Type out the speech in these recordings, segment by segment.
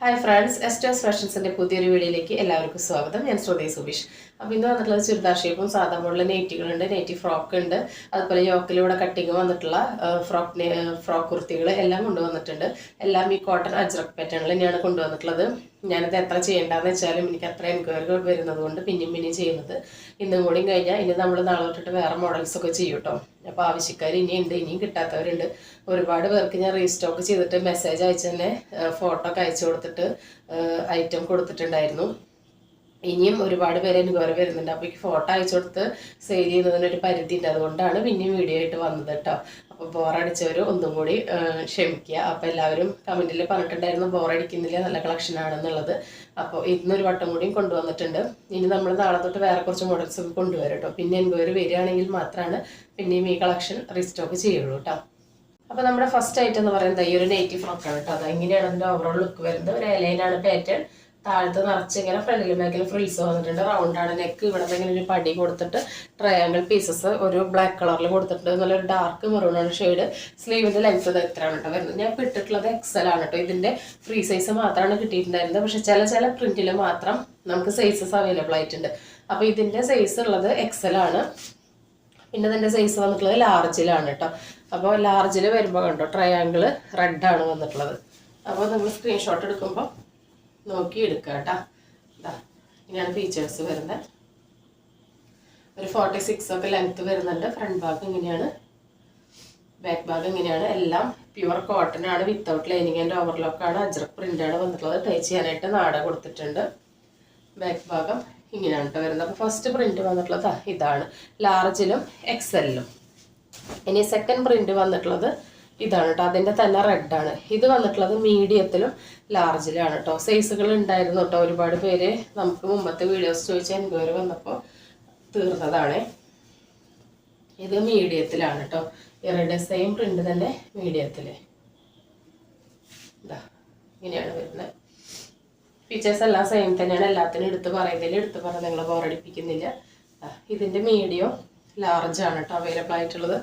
Hi friends, എസ്റ്റേഴ്സ് ഫാഷൻസിന്റെ പുതിയൊരു വീഡിയോയിലേക്ക് എല്ലാവർക്കും സ്വാഗതം. ഞാൻ ശ്രുതി സുബീഷ്. അപ്പോൾ ഇന്ന് വന്നിട്ടുള്ളത് ചുരിദാർ ഷേപ്പും സാധാ മോഡൽ നെയ്റ്റികളുണ്ട്, നെയ്റ്റി ഫ്രോക്ക് ഉണ്ട്, അതുപോലെ യോക്കിലൂടെ കട്ടിങ് വന്നിട്ടുള്ള ഫ്രോക്ക് കുർത്തികൾ എല്ലാം കൊണ്ടുവന്നിട്ടുണ്ട്. എല്ലാം ഈ കോട്ടൺ അജ്രക് പാറ്റേണിൽ തന്നെയാണ് കൊണ്ടുവന്നിട്ടുള്ളത്. ഞാനത് എത്ര ചെയ്യേണ്ടതെന്ന് വെച്ചാലും എനിക്ക് അത്ര എൻക്വയറി വരുന്നത് കൊണ്ട് പിന്നെയും ചെയ്യുന്നത്. ഇന്നും കൂടിയും കഴിഞ്ഞാൽ ഇനി നമ്മൾ നാളെ തൊട്ടിട്ട് വേറെ മോഡൽസ് ഒക്കെ ചെയ്യും കേട്ടോ. അപ്പോൾ ആവശ്യക്കാർ ഇനിയുണ്ട്, ഇനിയും കിട്ടാത്തവരുണ്ട്. ഒരുപാട് പേർക്ക് ഞാൻ റീസ്റ്റോക്ക് ചെയ്തിട്ട് മെസ്സേജ് അയച്ച് തന്നെ ഫോട്ടോ ഒക്കെ അയച്ചു കൊടുത്തിട്ട് ഐറ്റം കൊടുത്തിട്ടുണ്ടായിരുന്നു. ഇനിയും ഒരുപാട് പേര് എൻക്വയറി വരുന്നുണ്ട്. അപ്പോൾ ഈ ഫോട്ടോ അയച്ചു കൊടുത്ത് സെയിൽ ചെയ്യുന്നതിനൊരു പരിധി ഉണ്ട്, അതുകൊണ്ടാണ് പിന്നെയും വീഡിയോ ആയിട്ട് വന്നത് കേട്ടോ. അപ്പോൾ ബോറടിച്ചവർ ഒന്നും കൂടി ക്ഷമിക്കുക. അപ്പോൾ എല്ലാവരും കമൻറ്റിൽ പറഞ്ഞിട്ടുണ്ടായിരുന്നു ബോറടിക്കുന്നില്ല, നല്ല കളക്ഷൻ ആണെന്നുള്ളത്. അപ്പോൾ ഇന്നൊരു വട്ടം കൂടിയും കൊണ്ടുവന്നിട്ടുണ്ട്. ഇനി നമ്മൾ നാളെ തൊട്ട് വേറെ കുറച്ച് മോഡൽസ് ഒക്കെ കൊണ്ടുവരും കേട്ടോ. പിന്നെ എൻക്വയറി വരികയാണെങ്കിൽ മാത്രമാണ് പിന്നെയും ഈ കളക്ഷൻ റീസ്റ്റോക്ക് ചെയ്യുള്ളൂ കേട്ടോ. അപ്പോൾ നമ്മുടെ ഫസ്റ്റ് ഐറ്റം എന്ന് പറയുന്നത് ഈ ഒരു നെയ്റ്റി ഫ്രോക്കാണ് കേട്ടോ. അത് ഇങ്ങനെയാണ് അതിൻ്റെ ഓവറോൾ ലുക്ക് വരുന്നത്. ഒരു എലൈനാണ് പാറ്റേൺ. താഴത്ത് നിറച്ച് ഇങ്ങനെ ഫ്രണ്ടിലും ബാക്കിലും ഫ്രിൽസ് വന്നിട്ടുണ്ട്. റൗണ്ടാണ് നെക്ക്. ഇവിടെ ഇങ്ങനെ ഒരു പടി കൊടുത്തിട്ട് ട്രയാങ്കിൾ പീസസ് ഒരു ബ്ലാക്ക് കളറിൽ കൊടുത്തിട്ടുണ്ട്. നല്ലൊരു ഡാർക്ക് മെറൂണാണ് ഷെയ്ഡ്. സ്ലീവിൻ്റെ ലെങ്ത് ഇത് എത്രയാണ് കേട്ടോ വരുന്നത്. ഞാൻ ഇപ്പോൾ ഇട്ടിട്ടുള്ളത് XL ആണ് കേട്ടോ. ഇതിൻ്റെ ഫ്രീ സൈസ് മാത്രമാണ് കിട്ടിയിട്ടുണ്ടായിരുന്നത്. പക്ഷെ ചില പ്രിന്റിൽ മാത്രം നമുക്ക് സൈസസ് അവൈലബിൾ ആയിട്ടുണ്ട്. അപ്പോൾ ഇതിൻ്റെ സൈസ് ഉള്ളത് XL ആണ്. പിന്നെ ഇതിൻ്റെ സൈസ് വന്നിട്ടുള്ളത് ലാർജിലാണ് കേട്ടോ. അപ്പോൾ ലാർജിൽ വരുമ്പോൾ കണ്ടോ ട്രയാങ്കിൾ റെഡാണ് വന്നിട്ടുള്ളത്. അപ്പോൾ നമ്മൾ സ്ക്രീൻഷോട്ട് എടുക്കുമ്പോൾ നോക്കി എടുക്കുക കേട്ടോ. ഇങ്ങനെയാണ് ഫീച്ചേഴ്സ് വരുന്നത്. ഒരു 46 ഒക്കെ ലെങ്ത് വരുന്നുണ്ട്. ഫ്രണ്ട് ഭാഗം ഇങ്ങനെയാണ്, ബാക്ക് ഭാഗം ഇങ്ങനെയാണ്. എല്ലാം പ്യുവർ കോട്ടൺ ആണ്, വിത്തൗട്ട് ലൈനിങ് ആൻഡ് ഓവർലോക്കാണ്. അജ്രക് പ്രിൻ്റാണ് വന്നിട്ടുള്ളത്. ടൈ ചെയ്യാനായിട്ട് നാട കൊടുത്തിട്ടുണ്ട്. ബാക്ക് ഭാഗം ഇങ്ങനെയാണ് കേട്ടോ വരുന്നത്. അപ്പോൾ ഫസ്റ്റ് പ്രിന്റ് വന്നിട്ടുള്ളത് ഇതാണ്, ലാർജിലും XL-ലും. ഇനി സെക്കൻഡ് പ്രിന്റ് വന്നിട്ടുള്ളത് ഇതാണ് കേട്ടോ. അതിൻ്റെ തന്നെ റെഡാണ്. ഇത് വന്നിട്ടുള്ളത് മീഡിയത്തിലും ലാർജിലാണ് കേട്ടോ. സൈസുകൾ ഉണ്ടായിരുന്നു കേട്ടോ. ഒരുപാട് പേര് നമുക്ക് മുമ്പത്തെ വീഡിയോസ് ചോദിച്ച എൻക്വയറി വന്നപ്പോൾ തീർന്നതാണ്. ഇത് മീഡിയത്തിലാണ് കേട്ടോ. ഇവരുടെ സെയിം പ്രിന്റ് തന്നെ മീഡിയത്തിൽ ഇങ്ങനെയാണ് വരുന്നത്. ഫീച്ചേഴ്സ് എല്ലാം സെയിം തന്നെയാണ്. എല്ലാത്തിനും എടുത്ത് പറയുന്നത് നിങ്ങളെ ബോറടിപ്പിക്കുന്നില്ല. ഇതിൻ്റെ മീഡിയം ലാർജാണ് കേട്ടോ അവൈലബിൾ ആയിട്ടുള്ളത്.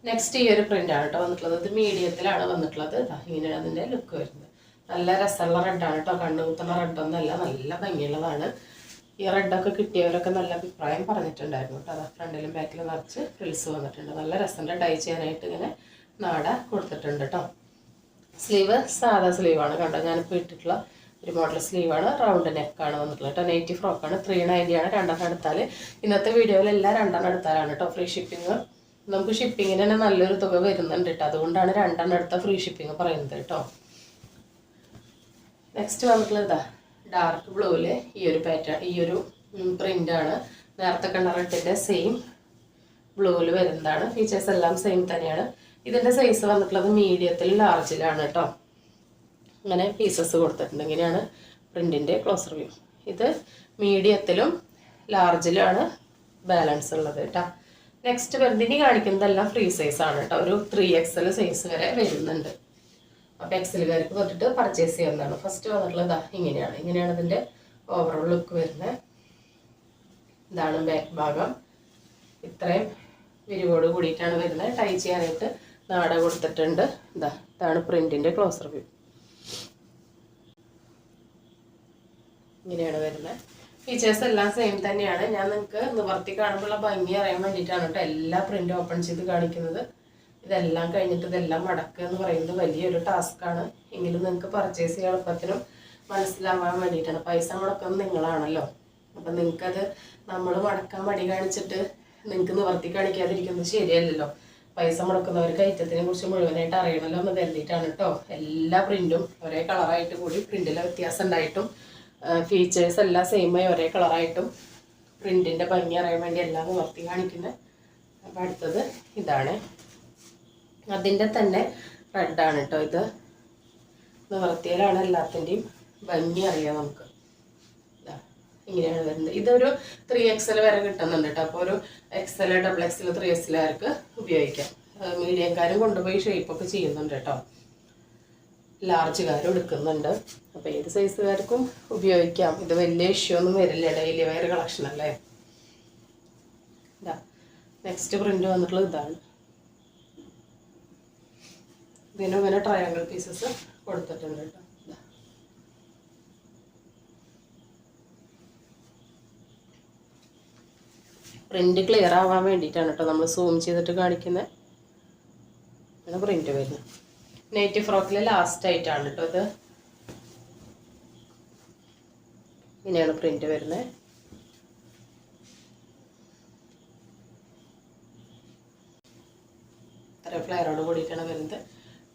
നെക്സ്റ്റ് ഈ ഒരു പ്രിന്റ് ആണ് കേട്ടോ വന്നിട്ടുള്ളത്. ഇത് മീഡിയത്തിലാണ് വന്നിട്ടുള്ളത്. ഇങ്ങനെയാണ് അതിൻ്റെ ലുക്ക് വരുന്നത്. നല്ല രസമുള്ള റെഡാണ് കേട്ടോ. കണ്ണുകുത്തുന്ന റെഡൊന്നല്ല, നല്ല ഭംഗിയുള്ളതാണ്. ഈ റെഡൊക്കെ കിട്ടിയവരൊക്കെ നല്ല അഭിപ്രായം പറഞ്ഞിട്ടുണ്ടായിരുന്നു കേട്ടോ. അതാ ഫ്രണ്ടിലും ബാക്കിലും നിറച്ച് ഫ്രിൽസ് വന്നിട്ടുണ്ട്. നല്ല രസമുണ്ട്. ടൈ ചെയ്യാനായിട്ട് ഇങ്ങനെ നാട കൊടുത്തിട്ടുണ്ട് കേട്ടോ. സ്ലീവ് സാധാ സ്ലീവാണ് കണ്ടോ. ഞാനിപ്പോൾ ഇട്ടിട്ടുള്ള ഒരു മോഡൽ സ്ലീവാണ്. റൗണ്ട് നെക്കാണ് വന്നിട്ടുള്ളത് കേട്ടോ. നെയ്റ്റി ഫ്രോക്കാണ്. 390 ആണ്. രണ്ടെണ്ണം എടുത്താൽ. ഇന്നത്തെ വീഡിയോയിലെല്ലാം രണ്ടെണ്ണം എടുത്താലാണ് കേട്ടോ ഫ്രീ ഷിപ്പിങ്. നമുക്ക് ഷിപ്പിങ്ങിന് തന്നെ നല്ലൊരു തുക വരുന്നുണ്ട് കേട്ടോ. അതുകൊണ്ടാണ് രണ്ടെണ്ണം എടുത്ത ഫ്രീ ഷിപ്പിങ് പറയുന്നത് കേട്ടോ. നെക്സ്റ്റ് വന്നിട്ടുള്ളത് ഡാർക്ക് ബ്ലൂവില് ഈ ഒരു പാറ്റേൺ, ഈ ഒരു പ്രിൻ്റാണ്. നേരത്തെ കണ്ട റെഡിൻ്റെ സെയിം ബ്ലൂവിൽ വരുന്നതാണ്. ഫീച്ചേഴ്സ് എല്ലാം സെയിം തന്നെയാണ്. ഇതിൻ്റെ സൈസ് വന്നിട്ടുള്ളത് മീഡിയത്തിലും ലാർജിലാണ് കേട്ടോ. ഇങ്ങനെ പീസസ് കൊടുത്തിട്ടുണ്ട്. ഇങ്ങനെയാണ് പ്രിൻറ്റിൻ്റെ ക്ലോസർ വ്യൂ. ഇത് മീഡിയത്തിലും ലാർജിലാണ് ബാലൻസ് ഉള്ളത് കേട്ടോ. നെക്സ്റ്റ് വെറുതെ കാണിക്കുന്നതെല്ലാം ഫ്രീ സൈസ് ആണ് കേട്ടോ. ഒരു 3XL സൈസ് വരെ വരുന്നുണ്ട്. അപ്പോൾ XL-കാർക്ക് തൊട്ടിട്ട് പർച്ചേസ് ചെയ്യുന്നതാണ്. ഫസ്റ്റ് വന്നിട്ടുള്ളത് ഇങ്ങനെയാണ് ഇതിൻ്റെ ഓവറോൾ ലുക്ക് വരുന്നത്. ഇതാണ് ബാക്ക് ഭാഗം. ഇത്രയും വിരിവോട് കൂടിയിട്ടാണ് വരുന്നത്. ടൈ ചെയ്യാനായിട്ട് നാട കൊടുത്തിട്ടുണ്ട്. ഇതാണ് പ്രിൻറ്റിൻ്റെ ക്ലോസർ വ്യൂ. ഇങ്ങനെയാണ് വരുന്നത്. ഫീച്ചേഴ്സ് എല്ലാം സെയിം തന്നെയാണ്. ഞാൻ നിങ്ങൾക്ക് നിവർത്തി കാണുമ്പോഴുള്ള ഭംഗി അറിയാൻ വേണ്ടിയിട്ടാണ് കേട്ടോ എല്ലാ പ്രിന്റ് ഓപ്പൺ ചെയ്ത് കാണിക്കുന്നത്. ഇതെല്ലാം കഴിഞ്ഞിട്ട് ഇതെല്ലാം മടക്കുക എന്ന് പറയുന്നത് വലിയൊരു ടാസ്ക്കാണ്. എങ്കിലും നിങ്ങൾക്ക് പർച്ചേസ് ചെയ്യാൻ എളുപ്പത്തിനും മനസ്സിലാവാൻ വേണ്ടിയിട്ടാണ്. പൈസ മുടക്കുന്നത് നിങ്ങളാണല്ലോ. അപ്പം നിങ്ങൾക്കത് നമ്മൾ മടക്കാൻ മടി കാണിച്ചിട്ട് നിങ്ങൾക്ക് നിവർത്തി കാണിക്കാതിരിക്കുന്നത് ശരിയല്ലല്ലോ. പൈസ മുടക്കുന്നവർക്ക് ഐറ്റത്തിനെ കുറിച്ച് മുഴുവനായിട്ട് അറിയണമല്ലോ എന്ന് കരുതിയിട്ടാണ് കേട്ടോ. എല്ലാ പ്രിന്റും ഒരേ കളറായിട്ട് കൂടി പ്രിന്റിലെ വ്യത്യാസം ഉണ്ടായിട്ടും ഫീച്ചേഴ്സ് എല്ലാം സെയിമായി ഒരേ കളറായിട്ടും പ്രിൻറ്റിൻ്റെ ഭംഗി അറിയാൻ വേണ്ടി എല്ലാം നിവർത്തി കാണിക്കുന്നത്. അപ്പോൾ അടുത്തത് ഇതാണ്. അതിൻ്റെ തന്നെ റെഡാണ് കേട്ടോ. ഇത് നിവർത്തിയിലാണ് എല്ലാത്തിൻ്റെയും ഭംഗി അറിയാം നമുക്ക്. ഇങ്ങനെയാണ് വരുന്നത്. ഇതൊരു 3XL വരെ കിട്ടുന്നുണ്ട് കേട്ടോ. അപ്പോൾ ഒരു XL, XXL, 3XL-കാർക്ക് ഉപയോഗിക്കാം. മീഡിയംകാരും കൊണ്ടുപോയി ഷേപ്പൊക്കെ ചെയ്യുന്നുണ്ട് കേട്ടോ. ലാർജുകാരും എടുക്കുന്നുണ്ട്. അപ്പോൾ ഏത് സൈസുകാർക്കും ഉപയോഗിക്കാം. ഇത് വലിയ ഇഷ്യൂ ഒന്നും വരില്ല. ഡെയിലി വെയർ കളക്ഷൻ അല്ലേ. നെക്സ്റ്റ് പ്രിന്റ് വന്നിട്ടുള്ളത് ഇതാണ്. ഇതിനും ഇങ്ങനെ ട്രയാങ്കിൾ പീസസ് കൊടുത്തിട്ടുണ്ട് കേട്ടോ. പ്രിന്റ് ക്ലിയർ ആവാൻ വേണ്ടിയിട്ടാണ് കേട്ടോ നമ്മൾ സൂം ചെയ്തിട്ട് കാണിക്കുന്നത്. പ്രിന്റ് വരുന്നത് നൈറ്റി ഫ്രോക്കിൽ ലാസ്റ്റ് ആയിട്ടാണ് കേട്ടോ ഇത്. ഇങ്ങനെയാണ് പ്രിന്റ് വരുന്നത്. ഇത്ര ഫ്ലെയറോട് കൂടിയിട്ടാണ് വരുന്നത്.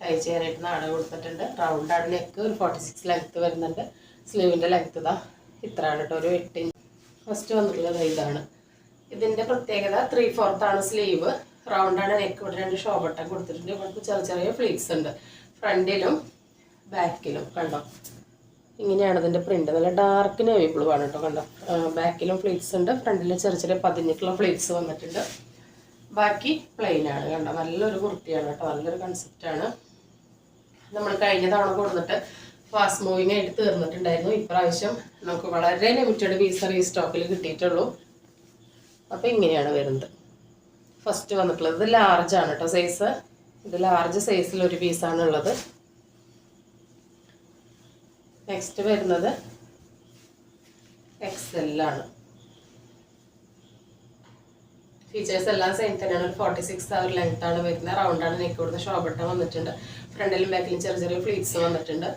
ടൈ ചെയ്യാനായിട്ട് നാട കൊടുത്തിട്ടുണ്ട്. റൗണ്ടാണ് നെക്ക്. ഒരു 46 ലെങ്ത്ത് വരുന്നുണ്ട്. സ്ലീവിൻ്റെ ലെങ്ത്ത് ഇതാ ഇത്രയാണ് കേട്ടോ, ഒരു 8 ഇഞ്ച്. ഫസ്റ്റ് വന്നിട്ടുള്ളത് ഇതാണ്. ഇതിൻ്റെ പ്രത്യേകത 3/4 ആണ് സ്ലീവ്. റൗണ്ടാണ് നെക്ക്. ഇവിടെ 2 ഷോ ബട്ടൺ കൊടുത്തിട്ടുണ്ട്. ഇവിടെ ചെറിയ ചെറിയ ഫ്ലീറ്റ്സ് ഉണ്ട് ഫ്രണ്ടിലും ബാക്കിലും. കണ്ടോ, ഇങ്ങനെയാണ് ഇതിൻ്റെ പ്രിന്റ്. നല്ല ഡാർക്ക് നേവി ബ്ലൂ ആണ് കേട്ടോ. കണ്ടോ, ബാക്കിലും ഫ്ലീറ്റ്സ് ഉണ്ട്, ഫ്രണ്ടിലും ചെറിയ ചെറിയ പതിഞ്ഞിട്ടുള്ള ഫ്ലീറ്റ്സ് വന്നിട്ടുണ്ട്. ബാക്കി പ്ലെയിൻ ആണ്. കണ്ടോ, നല്ലൊരു കുർത്തിയാണ് കേട്ടോ, നല്ലൊരു കൺസെപ്റ്റാണ്. നമ്മൾ കഴിഞ്ഞ തവണ കൊടുത്തിട്ട് ഫാസ്റ്റ് മൂവിങ് ആയിട്ട് തീർന്നിട്ടുണ്ടായിരുന്നു. ഇപ്രാവശ്യം നമുക്ക് വളരെ ലിമിറ്റഡ് പീസ് റീസ്റ്റോക്കിൽ കിട്ടിയിട്ടുള്ളൂ. അപ്പോൾ ഇങ്ങനെയാണ് വരുന്നത്. ഫസ്റ്റ് വന്നിട്ടുള്ളത് ഇത് ലാർജ് ആണ് കേട്ടോ സൈസ്. ഇത് ലാർജ് സൈസിൽ ഒരു പീസാണ് ഉള്ളത്. നെക്സ്റ്റ് വരുന്നത് XL ആണ്. ഫീച്ചേഴ്സ് എല്ലാം സെയിം തന്നെയാണ്. ഒരു 46 ആ ഒരു ലെങ്ത് ആണ് വരുന്നത്. റൗണ്ടാണ് നെക്ക്. കൊടുത്ത് ഷോ ബട്ടൺ വന്നിട്ടുണ്ട്. ഫ്രണ്ടിലും ബാക്കിലും ചെറിയ ചെറിയ ഫ്ലീറ്റ്സ് വന്നിട്ടുണ്ട്.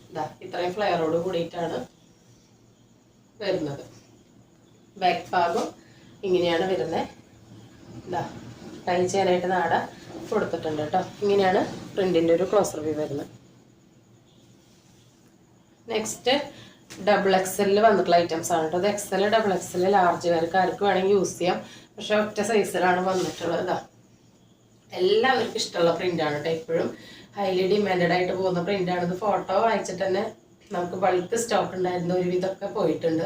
ഇതാ ഇത്രയും ഫ്ലെയറോട് കൂടിയിട്ടാണ് വരുന്നത്. ബാക്ക് ഭാഗം ഇങ്ങനെയാണ് വരുന്നത്. ഇതാ ടൈ ചെയ്യാനായിട്ട് നാട കൊടുത്തിട്ടുണ്ട് കേട്ടോ. ഇങ്ങനെയാണ് പ്രിന്റിൻ്റെ ഒരു ക്ലോസർ വ്യൂ വരുന്നത്. നെക്സ്റ്റ് XXL വന്നിട്ടുള്ള ഐറ്റംസ് ആണ് കേട്ടോ. അത് XL, XXL ലാർജുകാർക്ക് ആർക്ക് വേണമെങ്കിൽ യൂസ് ചെയ്യാം. പക്ഷെ ഒറ്റ സൈസിലാണ് വന്നിട്ടുള്ളത്. ഇതാ എല്ലാവർക്കും ഇഷ്ടമുള്ള പ്രിൻ്റാണ് കേട്ടോ. എപ്പോഴും ഹൈലി ഡിമാൻഡഡ് ആയിട്ട് പോകുന്ന പ്രിൻ്റാണ്. ഇത് ഫോട്ടോ വായിച്ചിട്ട് തന്നെ നമുക്ക് ബൾക്ക് സ്റ്റോക്ക് ഉണ്ടായിരുന്ന ഒരുവിധമൊക്കെ പോയിട്ടുണ്ട്.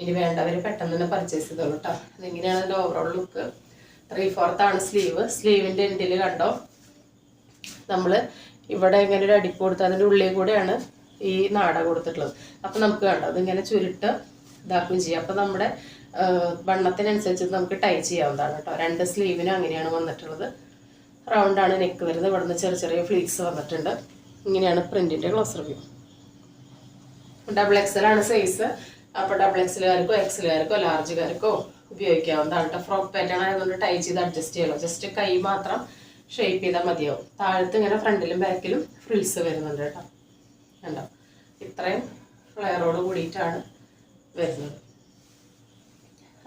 ഇനി വേണ്ടവർ പെട്ടെന്ന് തന്നെ പർച്ചേസ് ചെയ്തോളൂ കേട്ടോ. അതിങ്ങനെയാണ് അതിൻ്റെ ഓവറോൾ ലുക്ക്. 3/4 ആണ് സ്ലീവ്. സ്ലീവിൻ്റെ എൻഡിൽ കണ്ടോ, നമ്മൾ ഇവിടെ ഇങ്ങനെ ഒരു അടിപ്പ് കൊടുത്ത് അതിൻ്റെ ഉള്ളിൽ കൂടെയാണ് ഈ നാട കൊടുത്തിട്ടുള്ളത്. അപ്പം നമുക്ക് കണ്ടോ അതിങ്ങനെ ചുരുട്ട് ഇതാക്കുകയും ചെയ്യാം. അപ്പം നമ്മുടെ വണ്ണത്തിനനുസരിച്ച് നമുക്ക് ടൈ ചെയ്യാവുന്നതാണ് കേട്ടോ. 2 സ്ലീവിനും അങ്ങനെയാണ് വന്നിട്ടുള്ളത്. റൗണ്ടാണ് നെക്ക് വരുന്നത്. ഇവിടുന്ന് ചെറിയ ചെറിയ ഫ്ലീറ്റ്സ് വന്നിട്ടുണ്ട്. ഇങ്ങനെയാണ് പ്രിന്റിൻ്റെ ക്ലോസർ വ്യൂ. XXL ആണ് സൈസ്. അപ്പോൾ XXLകാർക്കോ XLകാർക്കോ ലാർജുകാർക്കോ ഉപയോഗിക്കാവുന്നതാണ് കേട്ടോ. ഫ്രോക്ക് പാറ്റേൺ ആയതുകൊണ്ട് ടൈ ചെയ്ത് അഡ്ജസ്റ്റ് ചെയ്യണം. ജസ്റ്റ് കൈ മാത്രം ഷേപ്പ് ചെയ്താൽ മതിയാവും. താഴത്ത് ഇങ്ങനെ ഫ്രണ്ടിലും ബാക്കിലും ഫ്രിൽസ് വരുന്നുണ്ട് കേട്ടോ. കണ്ടോ, ഇത്രയും ഫ്ലെയറോട് കൂടിയിട്ടാണ് വരുന്നത്.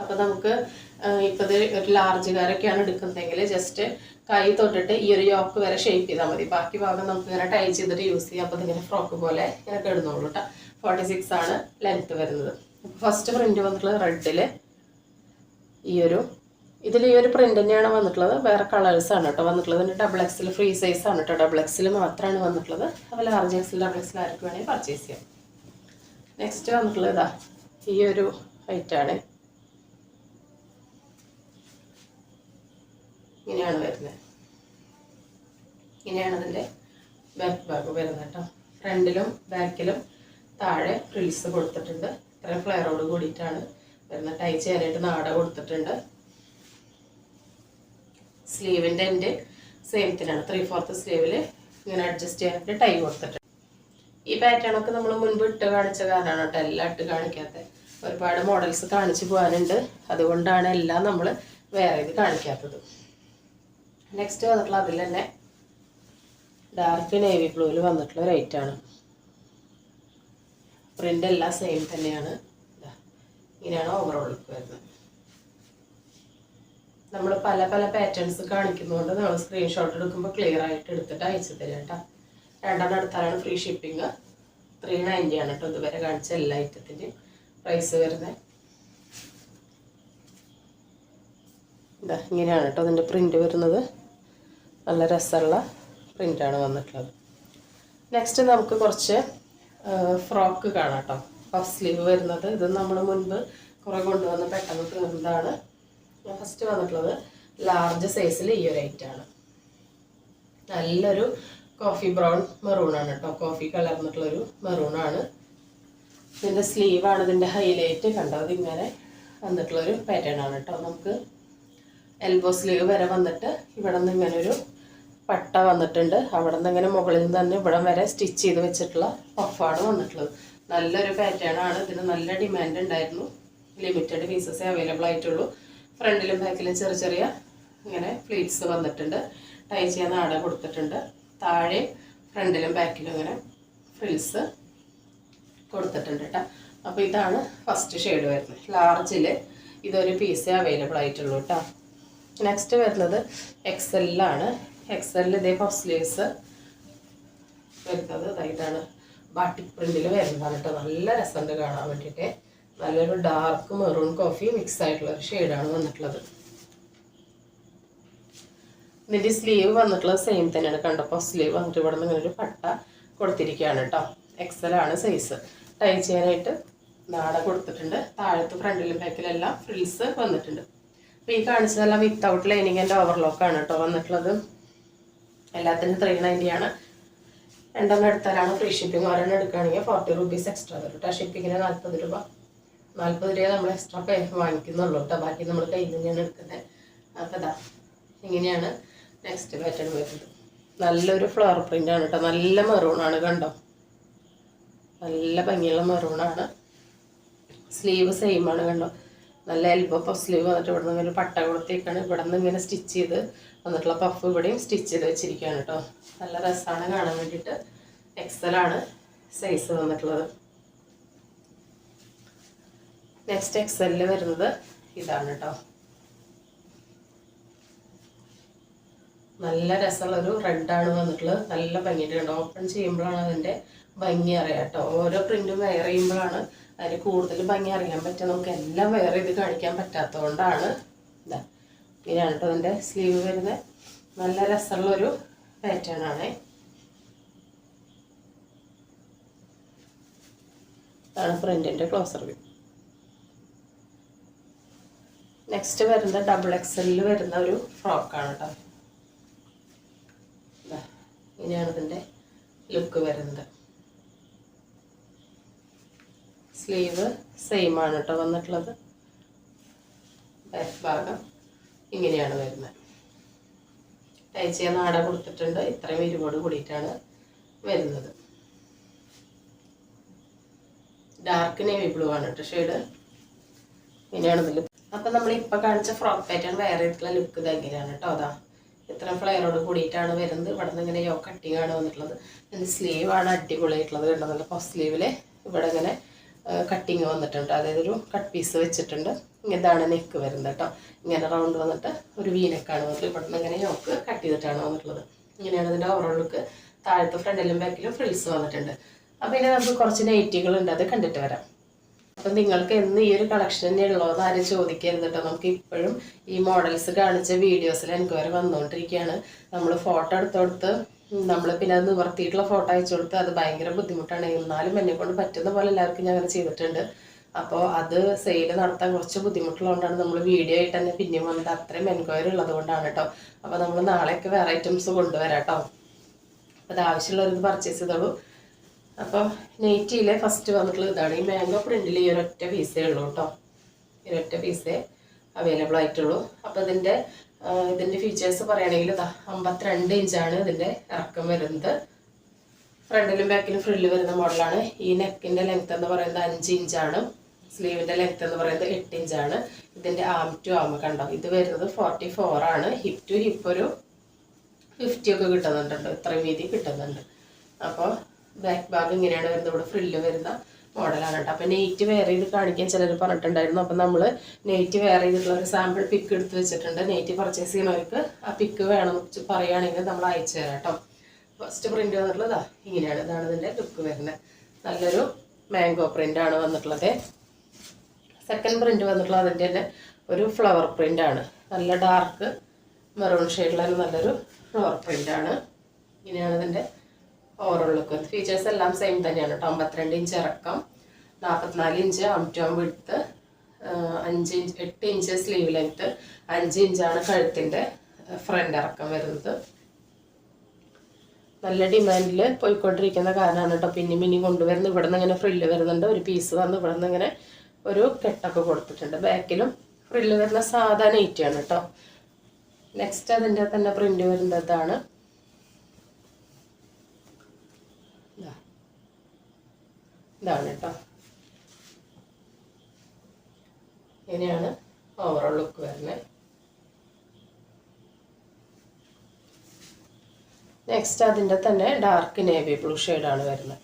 അപ്പോൾ നമുക്ക് ഇപ്പോൾ ഇത് ഒരു ലാർജുകാരൊക്കെയാണ് എടുക്കുന്നതെങ്കിൽ ജസ്റ്റ് കൈ തൊട്ടിട്ട് ഈ ഒരു യോക്ക് വരെ ഷേപ്പ് ചെയ്താൽ മതി. ബാക്കി ഭാഗം നമുക്ക് ഇങ്ങനെ ടൈ ചെയ്തിട്ട് യൂസ് ചെയ്യാം. അപ്പോൾ ഇതിങ്ങനെ ഫ്രോക്ക് പോലെ ഇങ്ങനെ കിടന്നോളൂ കേട്ടോ. 46 ആണ് ലെങ്ത്ത് വരുന്നത്. ഫസ്റ്റ് പ്രിന്റ് വന്നിട്ടുള്ളത് റെഡിൽ ഇതിൽ ഈ ഒരു പ്രിന്റ് തന്നെയാണ് വന്നിട്ടുള്ളത്. വേറെ കളേഴ്സാണ് കേട്ടോ വന്നിട്ടുള്ളത്. XXL ഫ്രീ സൈസ് ആണ് കേട്ടോ. XXL മാത്രമാണ് വന്നിട്ടുള്ളത്. അപ്പോൾ ലാർജ് XL, XXL ആർക്ക് വേണമെങ്കിൽ പർച്ചേസ് ചെയ്യാം. നെക്സ്റ്റ് വന്നിട്ടുള്ളത് ഇതാ ഈ ഒരു ഹൈറ്റാണ്. ഇങ്ങനെയാണ് വരുന്നത്. ഇങ്ങനെയാണ് അതിൻ്റെ ബാക്ക് ഭാഗം വരുന്നത് കേട്ടോ. ഫ്രണ്ടിലും ബാക്കിലും താഴെ ഫ്രിൽസ് കൊടുത്തിട്ടുണ്ട്. ഇത്രയും ഫ്ലെയറോട് കൂടിയിട്ടാണ് വരുന്നത്. ടൈ ചെയ്യാനായിട്ട് നാട കൊടുത്തിട്ടുണ്ട്. സ്ലീവിൻ്റെ എൻ്റെ സെയിംത്തിനാണ്. 3/4 സ്ലീവിൽ ഇങ്ങനെ അഡ്ജസ്റ്റ് ചെയ്യാനായിട്ട് ടൈ കൊടുത്തിട്ടുണ്ട്. ഈ പാറ്റേണൊക്കെ നമ്മൾ മുൻപ് ഇട്ട് കാണിച്ച കാരണമാണ് കേട്ടോ എല്ലാം ഇട്ട് കാണിക്കാത്തത്. ഒരുപാട് മോഡൽസ് കാണിച്ചു പോകാനുണ്ട്. അതുകൊണ്ടാണ് എല്ലാം നമ്മൾ വേറെ ഇത് കാണിക്കാത്തത്. നെക്സ്റ്റ് വന്നിട്ടുള്ള അതിൽ തന്നെ ഡാർക്ക് നേവി ബ്ലൂവിൽ വന്നിട്ടുള്ള ഒരു ഐറ്റാണ്. പ്രിൻ്റ് എല്ലാം സെയിം തന്നെയാണ്. ഇങ്ങനെയാണ് ഓവറോൾ ലുക്ക് വരുന്നത്. നമ്മൾ പല പല പാറ്റേൺസ് കാണിക്കുന്നതുകൊണ്ട് നമ്മൾ സ്ക്രീൻഷോട്ട് എടുക്കുമ്പോൾ ക്ലിയർ ആയിട്ട് എടുത്തിട്ട് അയച്ചു തരാം കേട്ടോ. 2 എടുത്താലാണ് ഫ്രീ ഷിപ്പിംഗ്. 390 ആണ് കേട്ടോ ഇതുവരെ കാണിച്ച എല്ലാ ഐറ്റത്തിൻ്റെയും പ്രൈസ് വരുന്നത്. ഇതാ ഇങ്ങനെയാണ് കേട്ടോ അതിൻ്റെ പ്രിൻ്റ് വരുന്നത്. നല്ല രസമുള്ള പ്രിൻ്റാണ് വന്നിട്ടുള്ളത്. നെക്സ്റ്റ് നമുക്ക് കുറച്ച് ഫ്രോക്ക് കാണാം കേട്ടോ. പഫ് സ്ലീവ് വരുന്നത്. ഇത് നമ്മൾ മുൻപ് കുറേ കൊണ്ടുവന്ന് പെട്ടെന്ന് തീർന്നതാണ്. ഫസ്റ്റ് വന്നിട്ടുള്ളത് ലാർജ് സൈസിൽ ഈ ഒരു ഐറ്റാണ്. നല്ലൊരു കോഫി ബ്രൗൺ മെറൂണാണ് കേട്ടോ. കോഫി കളർന്നിട്ടുള്ളൊരു മെറൂണാണ്. ഇതിൻ്റെ സ്ലീവാണ് ഇതിൻ്റെ ഹൈലൈറ്റ്. കണ്ടോ, ഇതിങ്ങനെ വന്നിട്ടുള്ളൊരു പാറ്റേൺ ആണ് കേട്ടോ. നമുക്ക് എൽബോ സ്ലീവ് വരെ വന്നിട്ട് ഇവിടെ നിന്ന് ഇങ്ങനെ ഒരു പട്ട വന്നിട്ടുണ്ട്. അവിടെ നിന്ന് ഇങ്ങനെ മുകളിൽ നിന്ന് തന്നെ ഇവിടം വരെ സ്റ്റിച്ച് ചെയ്ത് വെച്ചിട്ടുള്ള പഫാണ് വന്നിട്ടുള്ളത്. നല്ലൊരു പാറ്റേൺ ആണ്. ഇതിന് നല്ല ഡിമാൻഡ് ഉണ്ടായിരുന്നു. ലിമിറ്റഡ് പീസസേ അവൈലബിൾ ആയിട്ടുള്ളൂ. ഫ്രണ്ടിലും ബാക്കിലും ചെറിയ ചെറിയ ഇങ്ങനെ ഫ്ലീറ്റ്സ് വന്നിട്ടുണ്ട്. ടൈ ചെയ്യാൻ നാട കൊടുത്തിട്ടുണ്ട്. താഴെ ഫ്രണ്ടിലും ബാക്കിലും ഇങ്ങനെ ഫ്രിൽസ് കൊടുത്തിട്ടുണ്ട് കേട്ടോ. അപ്പോൾ ഇതാണ് ഫസ്റ്റ് ഷെയ്ഡ് വരുന്നത്. ലാർജിൽ ഇതൊരു പീസേ അവൈലബിൾ ആയിട്ടുള്ളൂ കേട്ടോ. നെക്സ്റ്റ് വരുന്നത് എക്സെല്ലാണ്. എക്സെല്ലിൽ ഇതേ പഫ് സ്ലീവ്സ് വരുന്നത് ഇതാണ്. ബാട്ടിക് പ്രിന്റിൽ വരുന്നതാണ് കേട്ടോ. നല്ല രസമുണ്ട് കാണാൻ വേണ്ടിയിട്ട്. നല്ലൊരു ഡാർക്ക് മെറൂൺ കോഫി മിക്സ് ആയിട്ടുള്ള ഒരു ഷെയ്ഡാണ് വന്നിട്ടുള്ളത്. ഇതിൻ്റെ സ്ലീവ് വന്നിട്ടുള്ളത് സെയിം തന്നെയാണ്. കണ്ടപ്പോൾ സ്ലീവ് വന്നിട്ട് ഇവിടെ നിന്ന് ഇങ്ങനെ ഒരു പട്ട കൊടുത്തിരിക്കുകയാണ് കേട്ടോ. എക്സലാണ് സൈസ്. ടൈ ചെയ്യാനായിട്ട് നാട കൊടുത്തിട്ടുണ്ട്. താഴത്ത് ഫ്രണ്ടിലും ബാക്കിലെല്ലാം ഫ്രിൽസ് വന്നിട്ടുണ്ട്. അപ്പോൾ ഈ കാണിച്ചതെല്ലാം വിത്തൗട്ട് ലൈനിങ് ആൻഡ് ഓവർലോക്കാണ് കേട്ടോ വന്നിട്ടുള്ളത്. എല്ലാത്തിനും 390 ആണ്. രണ്ടെണ്ണം എടുത്താലാണ് ഫ്രീ ഷിപ്പിംഗ്. ഒരെണ്ണം എടുക്കുകയാണെങ്കിൽ 40 rupees എക്സ്ട്രാ വരും കേട്ടോ. ഷിപ്പിങ്ങിന് 40 രൂപ. 40 രൂപ നമ്മൾ എക്സ്ട്രാ പേ വാങ്ങിക്കുന്നുള്ളൂ കേട്ടോ. ബാക്കി നമ്മൾ കയ്യിൽ തന്നെയാണ് എടുക്കുന്നത്. അപ്പോൾ ഇതാ ഇങ്ങനെയാണ് നെക്സ്റ്റ് പാറ്റേൺ വരുന്നത്. നല്ലൊരു ഫ്ലവർ പ്രിൻ്റ് ആണ് കേട്ടോ. നല്ല മെറൂണാണ് കണ്ടോ. നല്ല ഭംഗിയുള്ള മെറൂണാണ്. സ്ലീവ് സെയിം ആണ് കണ്ടോ. നല്ല എൽബോ പഫ് സ്ലീവ് വന്നിട്ട് ഇവിടെ നിന്ന് ഇങ്ങനെ പട്ട കൊടുത്തേക്കാണ്. ഇവിടെ നിന്ന് ഇങ്ങനെ സ്റ്റിച്ച് ചെയ്ത് വന്നിട്ടുള്ള പഫ് ഇവിടെയും സ്റ്റിച്ച് ചെയ്ത് വെച്ചിരിക്കുകയാണ് കേട്ടോ. നല്ല രസമാണ് കാണാൻ വേണ്ടിയിട്ട്. എക്സലാണ് സൈസ് വന്നിട്ടുള്ളത്. നെക്സ്റ്റ് എക്സലിൽ വരുന്നത് ഇതാണ് കേട്ടോ. നല്ല രസമുള്ളൊരു റെഡാണ് വന്നിട്ടുള്ളത്. നല്ല ഭംഗിയുണ്ട് കണ്ടോ. ഓപ്പൺ ചെയ്യുമ്പോഴാണ് അതിൻ്റെ ഭംഗി അറിയാം കേട്ടോ. ഓരോ പ്രിന്റും വെയർ ചെയ്യുമ്പോഴാണ് അതിന് കൂടുതൽ ഭംഗി അറിയാൻ പറ്റുക. നമുക്ക് എല്ലാം വെയർ ചെയ്ത് കാണിക്കാൻ പറ്റാത്തതുകൊണ്ടാണ്. ഇതാ ഇങ്ങനെയാണ് കേട്ടോ അതിൻ്റെ സ്ലീവ് വരുന്നത്. നല്ല രസമുള്ളൊരു പാറ്റേൺ ആണ്. ഇതാണ് പ്രിന്റിൻ്റെ ക്ലോസർ വ്യൂ. നെക്സ്റ്റ് വരുന്നത് ഡബിൾ എക്സലിൽ വരുന്ന ഒരു ഫ്രോക്കാണ് കേട്ടോ. ഇങ്ങനെയാണ് ഇതിൻ്റെ ലുക്ക് വരുന്നത്. സ്ലീവ് സെയിം ആണ് കേട്ടോ വന്നിട്ടുള്ളത്. ബാക്ക് ഭാഗം ഇങ്ങനെയാണ് വരുന്നത്. ടൈ ചെയ്യാൻ നാട കൊടുത്തിട്ടുണ്ട്. ഇത്രയും ഇരുപോട് കൂടിയിട്ടാണ് വരുന്നത്. ഡാർക്ക് നേവി ബ്ലൂ ആണ് കേട്ടോ ഷെയ്ഡ്. ഇങ്ങനെയാണ് ഇതിൽ. അപ്പം നമ്മളിപ്പോൾ കാണിച്ച ഫ്രോക്ക് പാറ്റേൺ വേറെ ചെയ്തിട്ടുള്ള ലുക്ക് ഇത് എങ്ങനെയാണ് കേട്ടോ. അതാ ഇത്ര ഫ്ലെയറോട് കൂടിയിട്ടാണ് വരുന്നത്. ഇവിടെ നിന്ന് ഇങ്ങനെ കട്ടിങ് ആണ് വന്നിട്ടുള്ളത്. ഇതിൻ്റെ സ്ലീവാണ് അടിപൊളിയായിട്ടുള്ളത് കണ്ടോ. നല്ല ഫസ്റ്റ് സ്ലീവിൽ ഇവിടെ ഇങ്ങനെ കട്ടിങ് വന്നിട്ടുണ്ട്. അതായത് ഒരു കട്ട് പീസ് വെച്ചിട്ടുണ്ട്. ഇതാണ് നെക്ക് വരുന്നത് കേട്ടോ. ഇങ്ങനെ റൗണ്ട് വന്നിട്ട് ഒരു വീനെക്കാണ് വന്നിട്ട് ഇവിടെ നിന്ന് ഇങ്ങനെ യോക്ക് കട്ട് ചെയ്തിട്ടാണ് വന്നിട്ടുള്ളത്. ഇങ്ങനെയാണ് ഇതിൻ്റെ ഓവറോൾ ലുക്ക്. താഴത്ത് ഫ്രണ്ടിലും ബാക്കിലും ഫ്രിൽസ് വന്നിട്ടുണ്ട്. അപ്പോൾ ഇനി നമുക്ക് കുറച്ച് നൈറ്റികളുണ്ട്. അത് കണ്ടിട്ട് വരാം. അപ്പം നിങ്ങൾക്ക് എന്ന് ഈ ഒരു കളക്ഷൻ തന്നെ ഉള്ളതെന്ന് ആരും ചോദിക്കരുത് കേട്ടോ. നമുക്ക് ഇപ്പോഴും ഈ മോഡൽസ് കാണിച്ച വീഡിയോസിൽ എൻക്വയറി വന്നുകൊണ്ടിരിക്കുകയാണ്. നമ്മൾ ഫോട്ടോ എടുത്തെടുത്ത് നമ്മൾ പിന്നെ അത് നിവർത്തിയിട്ടുള്ള ഫോട്ടോ അയച്ചു കൊടുത്ത് അത് ഭയങ്കര ബുദ്ധിമുട്ടാണ്. എന്നാലും എന്നെ കൊണ്ട് പറ്റുന്ന പോലെ എല്ലാവർക്കും ഞാൻ അങ്ങനെ ചെയ്തിട്ടുണ്ട്. അപ്പോൾ അത് സെയിൽ നടത്താൻ കുറച്ച് ബുദ്ധിമുട്ടുള്ളതുകൊണ്ടാണ് നമ്മൾ വീഡിയോ ആയിട്ട് തന്നെ പിന്നെയും വന്നിട്ട് അത്രയും എൻക്വയറി ഉള്ളത് കൊണ്ടാണ് കേട്ടോ. അപ്പോൾ നമ്മൾ നാളെയൊക്കെ വേറെ ഐറ്റംസ് കൊണ്ടുവരാം കേട്ടോ. അപ്പോൾ അത് ആവശ്യമുള്ളവർക്ക് പർച്ചേസ് ചെയ്തോളൂ. അപ്പോൾ നെയ്റ്റിയിലെ ഫസ്റ്റ് വന്നിട്ടുള്ളത് ഇതാണ്. ഈ മാംഗോ പ്രിന്റിൽ ഈ ഒരൊറ്റ പീസേ ഉള്ളൂ കേട്ടോ. ഈ ഒരൊറ്റ പീസേ അവൈലബിൾ ആയിട്ടുള്ളൂ. അപ്പോൾ ഇതിൻ്റെ ഫീച്ചേഴ്സ് പറയുകയാണെങ്കിൽ 52 ഇഞ്ചാണ് ഇതിൻ്റെ ഇറക്കം വരുന്നത്. ഫ്രണ്ടിലും ബാക്കിലും ഫ്രില്ല് വരുന്ന മോഡലാണ്. ഈ നെക്കിൻ്റെ ലെങ്ത് എന്ന് പറയുന്നത് 5 ഇഞ്ചാണ്. സ്ലീവിൻ്റെ ലെങ്ത് എന്ന് പറയുന്നത് 8 ഇഞ്ചാണ്. ഇതിൻ്റെ ആം ടു ആം കണ്ടോ. ഇത് വരുന്നത് 44 ആണ്. ഹിപ്പ് ടു ഹിപ്പ് ഒരു 50 ഒക്കെ കിട്ടുന്നുണ്ട്. ഇത്രയും വീതി കിട്ടുന്നുണ്ട്. അപ്പോൾ ബാക്ക് ഭാഗം ഇങ്ങനെയാണ് വരുന്നത്. ഇവിടെ ഫ്രില്ല് വരുന്ന മോഡലാണ് കേട്ടോ. അപ്പോൾ നെയ്റ്റ് വെയർ ചെയ്ത് കാണിക്കാൻ ചിലർ പറഞ്ഞിട്ടുണ്ടായിരുന്നു. അപ്പോൾ നമ്മൾ നെയ്റ്റ് വെയർ ചെയ്തിട്ടുള്ള ഒരു സാമ്പിൾ പിക്ക് എടുത്ത് വെച്ചിട്ടുണ്ട്. നെയ്റ്റ് പർച്ചേസ് ചെയ്യുന്നവർക്ക് ആ പിക്ക് വേണം പറയുകയാണെങ്കിൽ നമ്മൾ അയച്ചു തരാം കേട്ടോ. ഫസ്റ്റ് പ്രിന്റ് വന്നിട്ടുള്ളത് ഇങ്ങനെയാണ്. ഇതാണ് ഇതിൻ്റെ ലുക്ക് വരുന്നത്. നല്ലൊരു മാംഗോ പ്രിന്റ് ആണ് വന്നിട്ടുള്ളത്. സെക്കൻഡ് പ്രിന്റ് വന്നിട്ടുള്ളത് അതിൻ്റെ തന്നെ ഒരു ഫ്ലവർ പ്രിന്റ് ആണ്. നല്ല ഡാർക്ക് മെറൂൺ ഷെയ്ഡിലുള്ള നല്ലൊരു ഫ്ലവർ പ്രിന്റ് ആണ്. ഇങ്ങനെയാണ് ഇതിൻ്റെ ഓവറോൾ ലുക്ക്. ഫീച്ചേഴ്സ് എല്ലാം സെയിം തന്നെയാണ് കേട്ടോ. 52 ഇഞ്ച് ഇറക്കം, 44 inch arm to arm width, 8 inch sleeve length, 5 ഇഞ്ചാണ് കഴുത്തിൻ്റെ ഫ്രണ്ട് ഇറക്കം വരുന്നത്. നല്ല ഡിമാൻഡിൽ പോയിക്കൊണ്ടിരിക്കുന്ന കാരണമാണ് കേട്ടോ. പിന്നെയും കൊണ്ടുവരുന്നത്. ഇവിടെ നിന്ന് ഇങ്ങനെ ഫ്രില്ല് വരുന്നുണ്ട്. ഒരു പീസ് വന്ന് ഇവിടെ നിന്ന് ഇങ്ങനെ ഒരു കെട്ടൊക്കെ കൊടുത്തിട്ടുണ്ട്. ബാക്കിലും ഫ്രില്ല് വരുന്ന സാധാ നെയ്റ്റിയാണ് കേട്ടോ. നെക്സ്റ്റ് അതിൻ്റെ തന്നെ പ്രിന്റ് വരുന്നതാണ്. ഇതാണ് കേട്ടോ. ഇങ്ങനെയാണ് ഓവറോൾ ലുക്ക് വരുന്നത്. നെക്സ്റ്റ് അതിൻ്റെ തന്നെ ഡാർക്ക് നേവി ബ്ലൂ ഷെയ്ഡാണ് വരുന്നത്.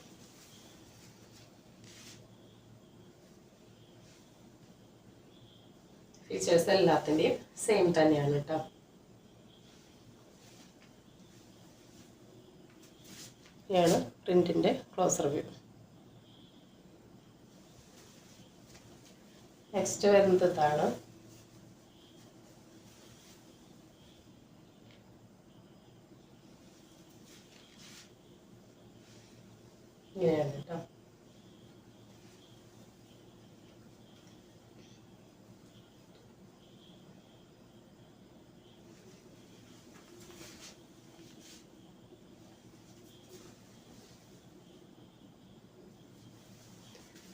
ഫീച്ചേഴ്സ് എല്ലാത്തിൻ്റെയും സെയിം തന്നെയാണ് കേട്ടോ. ഇതാണ് പ്രിന്റിൻ്റെ ക്ലോസർ വ്യൂ. നെക്സ്റ്റ് വരുന്നത് ഇതാണ്. ഇങ്ങനെയാണ് കേട്ടോ.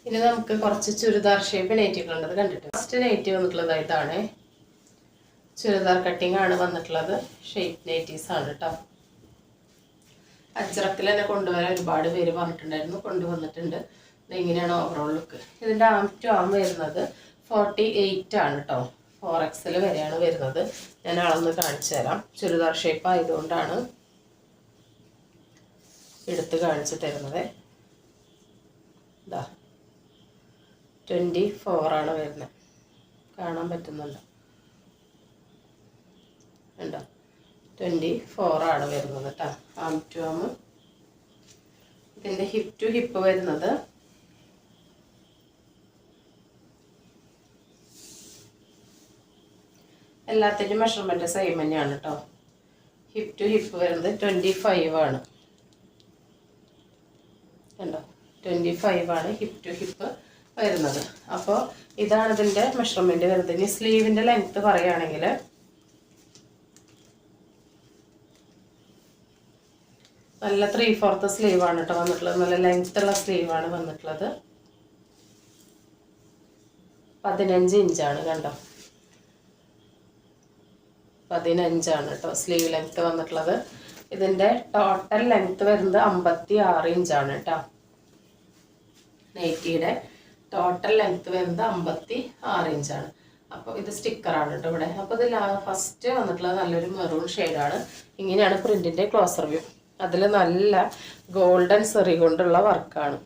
ഇനി നമുക്ക് കുറച്ച് ചുരിദാർ ഷേപ്പ് നൈറ്റികളുള്ളത് കണ്ടിട്ട്. ഫസ്റ്റ് നൈറ്റി വന്നിട്ടുള്ളത് ഇതാണ്. ചുരിദാർ കട്ടിങ് ആണ് വന്നിട്ടുള്ളത്. ഷേപ്പ് നൈറ്റീസ് ആണ് കേട്ടോ. അജ്രക്കിൽ തന്നെ കൊണ്ടുവരാൻ ഒരുപാട് പേര് പറഞ്ഞിട്ടുണ്ടായിരുന്നു, കൊണ്ടുവന്നിട്ടുണ്ട്. ഇതെങ്ങനെയാണ് ഓവറോൾ ലുക്ക്. ഇതിൻ്റെ ആം ടു ആം വരുന്നത് 48 ആണ് കേട്ടോ. 4XL വരെയാണ് വരുന്നത്. ഞാൻ അളന്ന് കാണിച്ചു തരാം. ചുരിദാർ ഷേപ്പ് ആയതുകൊണ്ടാണ് എടുത്ത് കാണിച്ചു തരുന്നത്. ഇതാ 24 ആണ് വരുന്നത്. കാണാൻ പറ്റുന്നുണ്ടോ? ഉണ്ടോ? 24 ആണ് വരുന്നത് കേട്ടോ. ആം ടു ആം. ഇതിൻ്റെ ഹിപ്പ് ടു ഹിപ്പ് വരുന്നത് എല്ലാത്തിൻ്റെയും മെഷർമെൻറ്റ് സെയിം തന്നെയാണ് കേട്ടോ. ഹിപ്പ് ടു ഹിപ്പ് വരുന്നത് 25 ആണ്. കണ്ടോ? 25 ആണ് ഹിപ്പ് ടു ഹിപ്പ് വരുന്നത്. അപ്പോൾ ഇതാണ് ഇതിൻ്റെ മെഷർമെൻറ്റ് വരുന്നത്. ഇനി സ്ലീവിൻ്റെ ലെങ്ത്ത് പറയുകയാണെങ്കിൽ നല്ല 3/4 സ്ലീവാണ് കേട്ടോ വന്നിട്ടുള്ളത്. നല്ല ലെങ്ത്തുള്ള സ്ലീവാണ് വന്നിട്ടുള്ളത്. 15 ഇഞ്ചാണ്. കണ്ടോ? 15 ആണ് കേട്ടോ സ്ലീവ് ലെങ്ത്ത് വന്നിട്ടുള്ളത്. ഇതിൻ്റെ ടോട്ടൽ ലെങ്ത്ത് വരുന്നത് 56 ഇഞ്ചാണ് കേട്ടോ. നൈറ്റിയുടെ ടോട്ടൽ ലെങ്ത്ത് വരുന്നത് 56 ഇഞ്ചാണ്. അപ്പോൾ ഇത് സ്റ്റിക്കറാണ് കേട്ടോ ഇവിടെ. അപ്പോൾ ഇത് ഫസ്റ്റ് വന്നിട്ടുള്ളത് നല്ലൊരു മെറൂൺ ഷെയ്ഡാണ്. ഇങ്ങനെയാണ് പ്രിൻറ്റിൻ്റെ ക്ലോസർ വ്യൂ. അതിൽ നല്ല ഗോൾഡൻ സെറി കൊണ്ടുള്ള വർക്കാണ്.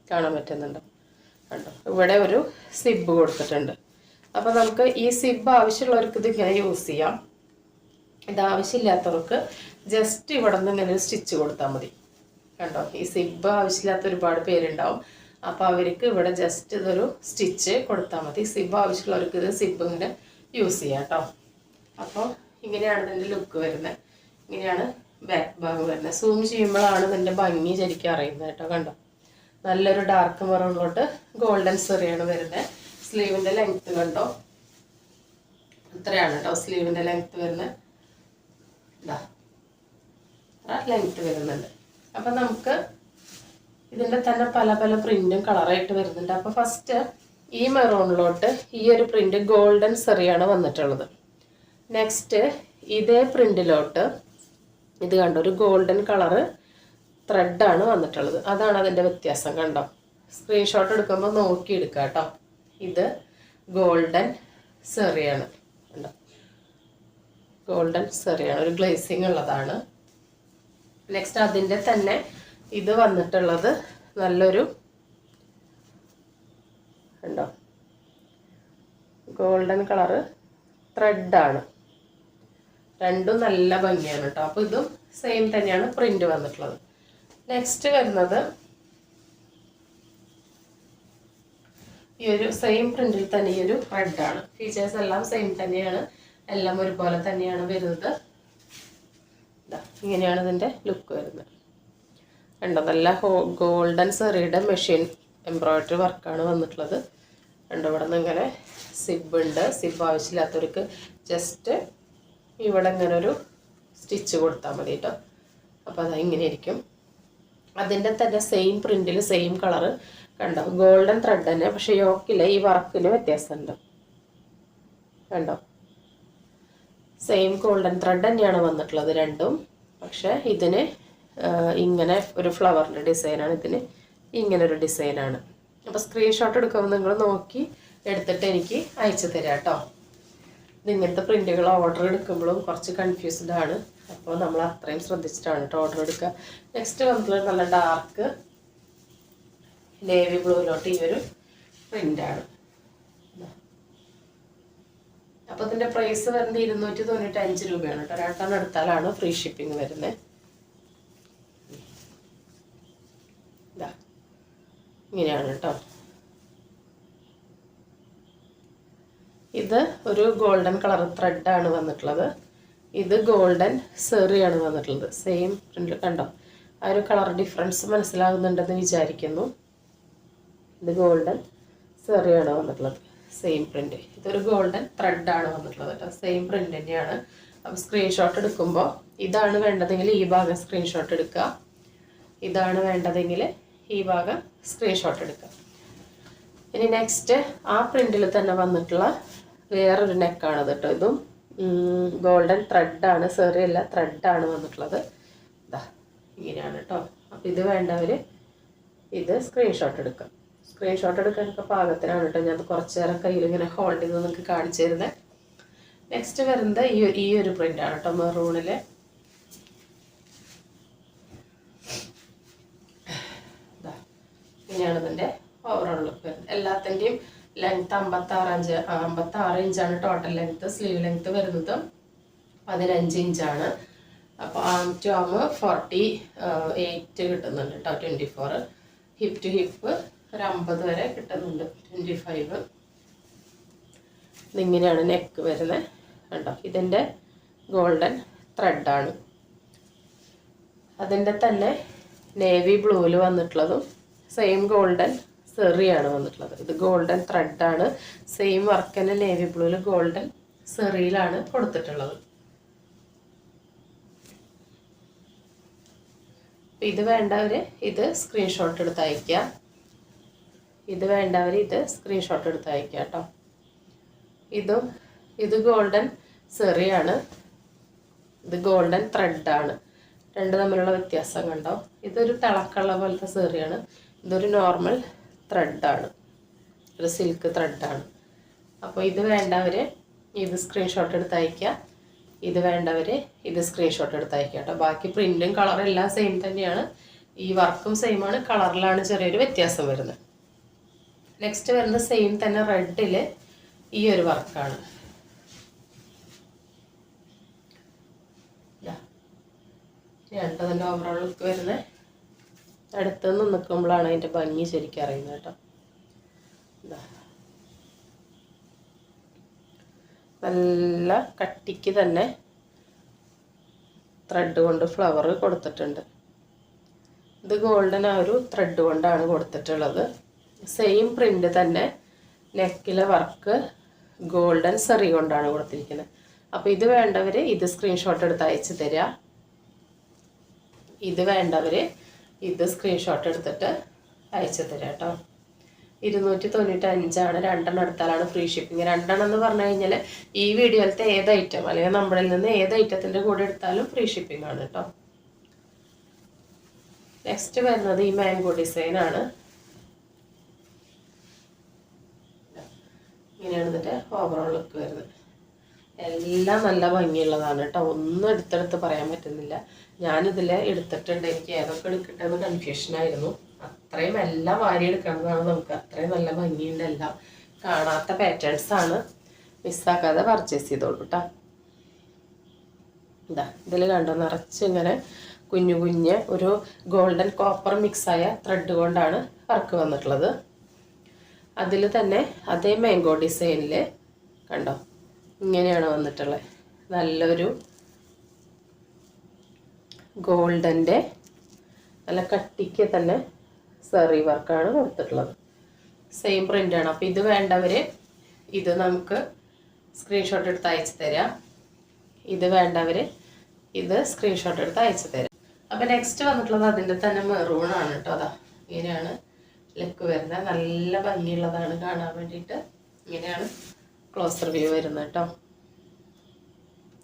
കാണാൻ പറ്റുന്നുണ്ട് കണ്ടോ? ഇവിടെ ഒരു സിബ് കൊടുത്തിട്ടുണ്ട്. അപ്പോൾ നമുക്ക് ഈ സിബ് ആവശ്യമുള്ളവർക്ക് ഇത് ഇങ്ങനെ യൂസ് ചെയ്യാം. ഇത് ആവശ്യമില്ലാത്തവർക്ക് ജസ്റ്റ് ഇവിടെ നിന്ന് ഇങ്ങനെ ഒരു സ്റ്റിച്ച് കൊടുത്താൽ മതി. കണ്ടോ? ഈ സിബ് ആവശ്യമില്ലാത്ത ഒരുപാട് പേരുണ്ടാവും. അപ്പോൾ അവർക്ക് ഇവിടെ ജസ്റ്റ് ഇതൊരു സ്റ്റിച്ച് കൊടുത്താൽ മതി. സിബ് ആവശ്യമുള്ളവർക്ക് ഇത് സിബ് ഇങ്ങനെ യൂസ് ചെയ്യാം കേട്ടോ. അപ്പോൾ ഇങ്ങനെയാണ് ഇതിൻ്റെ ലുക്ക് വരുന്നത്. ഇങ്ങനെയാണ് ബാക്ക് ഭാഗം വരുന്നത്. സൂം ചെയ്യുമ്പോഴാണ് ഇതിൻ്റെ ഭംഗി ശരിക്കും അറിയുന്നത് കേട്ടോ. കണ്ടോ? നല്ലൊരു ഡാർക്ക് മെറൂണിലോട്ട് ഗോൾഡൻ സെറിയാണ് വരുന്നത്. സ്ലീവിൻ്റെ ലെങ്ത്ത് കണ്ടോ? ഇത്രയാണ് കേട്ടോ സ്ലീവിൻ്റെ ലെങ്ത്ത് വരുന്നത്. ഇതാ ലെങ്ത്ത് വരുന്നുണ്ട്. അപ്പം നമുക്ക് ഇതിൻ്റെ തന്നെ പല പല പ്രിൻറ്റും കളറായിട്ട് വരുന്നുണ്ട്. അപ്പോൾ ഫസ്റ്റ് ഈ മെറൂണിലോട്ട് ഈ ഒരു പ്രിൻറ്റ് ഗോൾഡൻ സെറിയാണ് വന്നിട്ടുള്ളത്. നെക്സ്റ്റ് ഇതേ പ്രിൻറ്റിലോട്ട് ഇത് കണ്ടോ ഒരു ഗോൾഡൻ കളറ് ത്രെഡാണ് വന്നിട്ടുള്ളത്. അതാണ് അതിൻ്റെ വ്യത്യാസം. കണ്ടോ? സ്ക്രീൻഷോട്ട് എടുക്കുമ്പോൾ നോക്കി എടുക്കുക കേട്ടോ. ഇത് ഗോൾഡൻ സെറിയാണ്. കണ്ടോ? ഗോൾഡൻ സെറിയാണ്, ഒരു ഗ്ലേസിങ് ഉള്ളതാണ്. നെക്സ്റ്റ് അതിൻ്റെ തന്നെ ഇത് വന്നിട്ടുള്ളത് നല്ലൊരു കണ്ടോ ഗോൾഡൻ കളറ് ത്രെഡാണ്. രണ്ടും നല്ല ഭംഗിയാണ് കേട്ടോ. അപ്പോൾ ഇതും സെയിം തന്നെയാണ് പ്രിന്റ് വന്നിട്ടുള്ളത്. നെക്സ്റ്റ് വരുന്നത് ഈ ഒരു സെയിം പ്രിന്റിൽ തന്നെ ഈ ഒരു റെഡാണ്. ഫീച്ചേഴ്സ് എല്ലാം സെയിം തന്നെയാണ്, എല്ലാം ഒരുപോലെ തന്നെയാണ് വരുന്നത്. ഇങ്ങനെയാണ് ഇതിൻ്റെ ലുക്ക് വരുന്നത്. കണ്ടോ? നല്ല ഗോൾഡൻ സെറിയുടെ മെഷീൻ എംബ്രോയിഡറി വർക്കാണ് വന്നിട്ടുള്ളത്. കണ്ടോ? ഇവിടെ നിന്ന് ഇങ്ങനെ സിബ് ഉണ്ട്. സിബ് ആവശ്യമില്ലാത്തവർക്ക് ജസ്റ്റ് ഇവിടെ ഇങ്ങനെ ഒരു സ്റ്റിച്ച് കൊടുത്താൽ മതി കേട്ടോ. അപ്പോൾ അത് ഇങ്ങനെ ഇരിക്കും. അതിൻ്റെ തന്നെ സെയിം പ്രിൻറ്റിൽ സെയിം കളറ് കണ്ടോ? ഗോൾഡൻ ത്രെഡ് തന്നെ, പക്ഷേ യോക്കിലെ ഈ വർക്കിന് വ്യത്യാസമുണ്ട്. കണ്ടോ? സെയിം ഗോൾഡൻ ത്രെഡ് തന്നെയാണ് വന്നിട്ടുള്ളത് രണ്ടും. പക്ഷേ ഇതിന് ഇങ്ങനെ ഒരു ഫ്ലവറിൻ്റെ ഡിസൈനാണ്, ഇതിന് ഇങ്ങനൊരു ഡിസൈനാണ്. അപ്പോൾ സ്ക്രീൻഷോട്ട് എടുക്കുമ്പോൾ നിങ്ങൾ നോക്കി എടുത്തിട്ട് എനിക്ക് അയച്ചു തരാം കേട്ടോ. ഇങ്ങനത്തെ പ്രിന്റുകൾ ഓർഡർ എടുക്കുമ്പോഴും കുറച്ച് കൺഫ്യൂസ്ഡ് ആണ്. അപ്പോൾ നമ്മൾ അത്രയും ശ്രദ്ധിച്ചിട്ടാണ് കേട്ടോ ഓർഡർ എടുക്കുക. നെക്സ്റ്റ് വന്നിട്ടുള്ള നല്ല ഡാർക്ക് നേവി ബ്ലൂവിലോട്ട് ഈ ഒരു പ്രിൻ്റാണ്. അപ്പോൾ ഇതിൻ്റെ പ്രൈസ് വരുന്നത് 295 രൂപയാണ് കേട്ടോ. 2 എടുത്താലാണ് ഫ്രീ ഷിപ്പിംഗ് വരുന്നത്. ഇതാ ഇങ്ങനെയാണ് കേട്ടോ. ഇത് ഒരു ഗോൾഡൻ കളർ ത്രെഡാണ് വന്നിട്ടുള്ളത്. ഇത് ഗോൾഡൻ സെറിയാണ് വന്നിട്ടുള്ളത്. സെയിം പ്രിന്റിൽ കണ്ടോ, ആ ഒരു കളർ ഡിഫറൻസ് മനസ്സിലാകുന്നുണ്ടെന്ന് വിചാരിക്കുന്നു. ഇത് ഗോൾഡൻ സെറിയാണ് വന്നിട്ടുള്ളത്, സെയിം പ്രിന്റ്. ഇതൊരു ഗോൾഡൻ ത്രെഡാണ് വന്നിട്ടുള്ളത് കേട്ടോ. സെയിം പ്രിന്റ് തന്നെയാണ്. അപ്പോൾ സ്ക്രീൻഷോട്ട് എടുക്കുമ്പോൾ ഇതാണ് വേണ്ടതെങ്കിൽ ഈ ഭാഗം സ്ക്രീൻഷോട്ട് എടുക്കുക, ഇതാണ് വേണ്ടതെങ്കിൽ ഈ ഭാഗം സ്ക്രീൻഷോട്ട് എടുക്കുക. ഇനി നെക്സ്റ്റ് ആ പ്രിന്റിൽ തന്നെ വന്നിട്ടുള്ള വേറൊരു നെക്കാണ് കേട്ടോ. ഇതും ഗോൾഡൻ ത്രെഡാണ്, സെറിയല്ല ത്രെഡാണ് വന്നിട്ടുള്ളത്. ഇതാ ഇങ്ങനെയാണ് കേട്ടോ. അപ്പോൾ ഇത് വേണ്ടവർ ഇത് സ്ക്രീൻഷോട്ട് എടുക്കാം. സ്ക്രീൻഷോട്ട് എടുക്കാനൊക്കെ പാകത്തിനാണ് കേട്ടോ. ഞാൻ കുറച്ച് നേരം കയ്യിൽ ഇങ്ങനെ ഹോൾഡ് ചെയ്ത് നിങ്ങൾക്ക് കാണിച്ചു തരുന്നത്. നെക്സ്റ്റ് വരുന്നത് ഈ ഒരു പ്രിൻ്റാണ് കേട്ടോ, മെറൂണിൽ. ഇങ്ങനെയാണ് ഇതിൻ്റെ ഓവറോൾ ലുക്ക് വരുന്നത്. എല്ലാത്തിൻ്റെയും ലെങ്ത് 56 ഇഞ്ചാണ് ടോട്ടൽ ലെങ്ത്. സ്ലീവ് ലെങ്ത് വരുന്നത് 15 ഇഞ്ചാണ്. അപ്പോൾ ആം ടു ആം 48 കിട്ടുന്നുണ്ട് കേട്ടോ, 24. ഹിപ്പ് ടു ഹിപ്പ് ഒരു 50 വരെ കിട്ടുന്നുണ്ട്, 25. ഇതിങ്ങനെയാണ് നെക്ക് വരുന്നത് കേട്ടോ. ഇതിൻ്റെ ഗോൾഡൻ ത്രെഡാണ്. അതിൻ്റെ തന്നെ നേവി ബ്ലൂവിൽ വന്നിട്ടുള്ളതും സെയിം ഗോൾഡൻ സെറിയാണ് വന്നിട്ടുള്ളത്. ഇത് ഗോൾഡൻ ത്രെഡാണ്. സെയിം വർക്ക് തന്നെ നേവി ബ്ലൂവിൽ ഗോൾഡൻ സെറിയിലാണ് കൊടുത്തിട്ടുള്ളത്. ഇത് വേണ്ടവർ ഇത് സ്ക്രീൻഷോട്ട് എടുത്ത് അയക്കുക. ഇത് വേണ്ടവർ ഇത് സ്ക്രീൻഷോട്ട് എടുത്ത് അയക്കുക കേട്ടോ. ഇത് ഗോൾഡൻ സെറിയാണ്, ഇത് ഗോൾഡൻ ത്രെഡാണ്. രണ്ട് തമ്മിലുള്ള വ്യത്യാസം കണ്ടോ. ഇതൊരു തിളക്കുള്ള പോലത്തെ സെറിയാണ്, ഇതൊരു നോർമൽ ത്രെഡാണ്, ഒരു സിൽക്ക് ത്രെഡാണ്. അപ്പോൾ ഇത് വേണ്ടവർ ഇത് സ്ക്രീൻഷോട്ട് എടുത്ത് അയക്കുക, ഇത് വേണ്ടവർ ഇത് സ്ക്രീൻഷോട്ട് എടുത്ത് അയക്കുക കേട്ടോ. ബാക്കി പ്രിൻറ്റും കളറും എല്ലാം സെയിം തന്നെയാണ്. ഈ വർക്കും സെയിമാണ്, കളറിലാണ് ചെറിയൊരു വ്യത്യാസം വരുന്നത്. നെക്സ്റ്റ് വരുന്നത് സെയിം തന്നെ റെഡിൽ ഈ ഒരു വർക്കാണ്. രണ്ടതിൻ്റെ ഓവറോൾ ലുക്ക് വരുന്നത്. അടുത്തുനിന്ന് നിൽക്കുമ്പോഴാണ് അതിൻ്റെ ഭംഗി ശരിക്കും അറിയുന്നത് കേട്ടോ. നല്ല കട്ടിക്ക് തന്നെ ത്രെഡ് കൊണ്ട് ഫ്ലവർ കൊടുത്തിട്ടുണ്ട്. ഇത് ഗോൾഡൻ ആ ഒരു ത്രെഡ് കൊണ്ടാണ് കൊടുത്തിട്ടുള്ളത്. സെയിം പ്രിൻ്റ് തന്നെ നെക്കിലെ വർക്ക് ഗോൾഡൻ സെറി കൊണ്ടാണ് കൊടുത്തിരിക്കുന്നത്. അപ്പോൾ ഇത് വേണ്ടവർ ഇത് സ്ക്രീൻഷോട്ട് എടുത്ത് അയച്ചു തരിക, ഇത് വേണ്ടവർ ഇത് സ്ക്രീൻഷോട്ട് എടുത്തിട്ട് അയച്ചു തരാം കേട്ടോ. 295 രണ്ടെണ്ണം എടുത്താലാണ് ഫ്രീ ഷിപ്പിംഗ്. രണ്ടെണ്ണം എന്ന് പറഞ്ഞു കഴിഞ്ഞാൽ ഈ വീഡിയോയിലത്തെ ഏത് ഐറ്റം അല്ലെങ്കിൽ നമ്മളിൽ നിന്ന് ഏത് ഐറ്റത്തിൻ്റെ കൂടെ എടുത്താലും ഫ്രീ ഷിപ്പിംഗ് ആണ് കേട്ടോ. നെക്സ്റ്റ് വരുന്നത് ഈ മാംഗോ ഡിസൈനാണ്. ഇങ്ങനെയാണ് ഇതിൻ്റെ ഓവറോൾ ലുക്ക് വരുന്നത്. എല്ലാം നല്ല ഭംഗിയുള്ളതാണ് കേട്ടോ. ഒന്നും എടുത്തെടുത്ത് പറയാൻ പറ്റുന്നില്ല. ഞാനിതിൽ എടുത്തിട്ടുണ്ട്, എനിക്ക് ഏതൊക്കെ എടുക്കട്ടെന്ന് കൺഫ്യൂഷനായിരുന്നു. അത്രയും എല്ലാം വാരി എടുക്കണമെന്നാണ് നമുക്ക്. അത്രയും നല്ല ഭംഗിയുണ്ട് എല്ലാം. കാണാത്ത പാറ്റേൺസാണ്, മിസ്സാക്കാതെ പർച്ചേസ് ചെയ്തോളൂ കേട്ടോ. ഇതാ ഇതിൽ കണ്ടോ, നിറച്ച് ഇങ്ങനെ കുഞ്ഞു കുഞ്ഞ് ഒരു ഗോൾഡൻ കോപ്പർ മിക്സായ ത്രെഡ് കൊണ്ടാണ് വർക്ക് വന്നിട്ടുള്ളത്. അതിൽ തന്നെ അതേ മാംഗോ ഡിസൈനിൽ കണ്ടോ ഇങ്ങനെയാണ് വന്നിട്ടുള്ളത്. നല്ലൊരു ഗോൾഡൻ്റെ നല്ല കട്ടിക്ക് തന്നെ സെറി വർക്കാണ് കൊടുത്തിട്ടുള്ളത്. സെയിം പ്രിൻ്റാണ്. അപ്പോൾ ഇത് വേണ്ടവർ ഇത് നമുക്ക് സ്ക്രീൻഷോട്ട് എടുത്ത് അയച്ചു തരാം, ഇത് വേണ്ടവർ ഇത് സ്ക്രീൻഷോട്ട് എടുത്ത് അയച്ചു തരാം. അപ്പോൾ നെക്സ്റ്റ് വന്നിട്ടുള്ളത് അതിൻ്റെ തന്നെ മെറൂണാണ് കേട്ടോ. അതാ ഇങ്ങനെയാണ് ലുക്ക് വരുന്നത്. നല്ല ഭംഗിയുള്ളതാണ് കാണാൻ വേണ്ടിയിട്ട്. ഇങ്ങനെയാണ് ക്ലോസർ വ്യൂ വരുന്നത് കേട്ടോ.